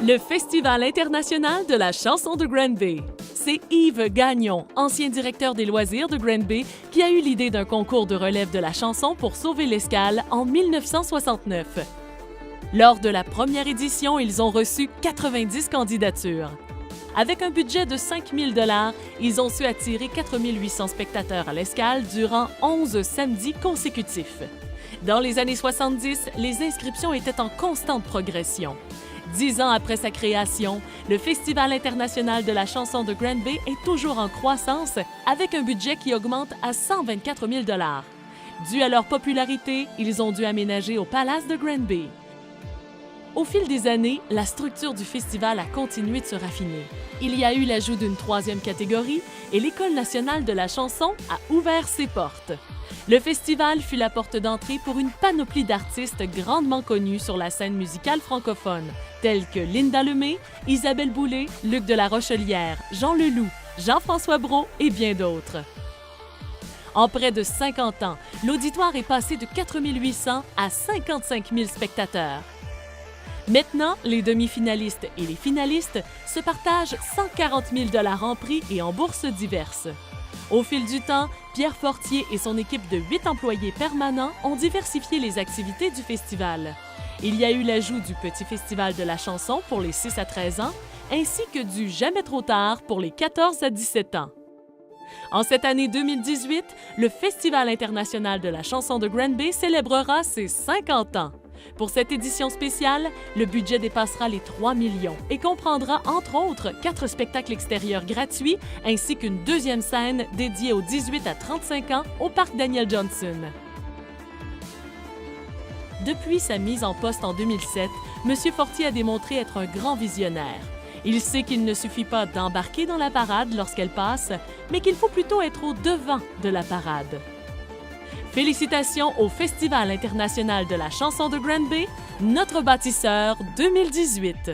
Le Festival international de la chanson de Granby. C'est Yves Gagnon, ancien directeur des loisirs de Granby, qui a eu l'idée d'un concours de relève de la chanson pour sauver l'escale en 1969. Lors de la première édition, ils ont reçu 90 candidatures. Avec un budget de 5 000 $, ils ont su attirer 4 800 spectateurs à l'escale durant 11 samedis consécutifs. Dans les années 70, les inscriptions étaient en constante progression. 10 ans après sa création, le Festival international de la chanson de Granby est toujours en croissance avec un budget qui augmente à 124 000 $. Dû à leur popularité, ils ont dû aménager au Palace de Granby. Au fil des années, la structure du festival a continué de se raffiner. Il y a eu l'ajout d'une troisième catégorie et l'École nationale de la chanson a ouvert ses portes. Le festival fut la porte d'entrée pour une panoplie d'artistes grandement connus sur la scène musicale francophone, tels que Linda Lemay, Isabelle Boulay, Luc de la Rochelière, Jean Leloup, Jean-François Brault et bien d'autres. En près de 50 ans, l'auditoire est passé de 4 800 à 55 000 spectateurs. Maintenant, les demi-finalistes et les finalistes se partagent 140 000 $ en prix et en bourses diverses. Au fil du temps, Pierre Fortier et son équipe de 8 employés permanents ont diversifié les activités du festival. Il y a eu l'ajout du Petit Festival de la chanson pour les 6 à 13 ans, ainsi que du Jamais trop tard pour les 14 à 17 ans. En cette année 2018, le Festival international de la chanson de Granby célébrera ses 50 ans. Pour cette édition spéciale, le budget dépassera les 3 millions et comprendra entre autres 4 spectacles extérieurs gratuits ainsi qu'une deuxième scène dédiée aux 18 à 35 ans au Parc Daniel Johnson. Depuis sa mise en poste en 2007, M. Fortier a démontré être un grand visionnaire. Il sait qu'il ne suffit pas d'embarquer dans la parade lorsqu'elle passe, mais qu'il faut plutôt être au devant de la parade. Félicitations au Festival international de la chanson de Granby, notre bâtisseur 2018.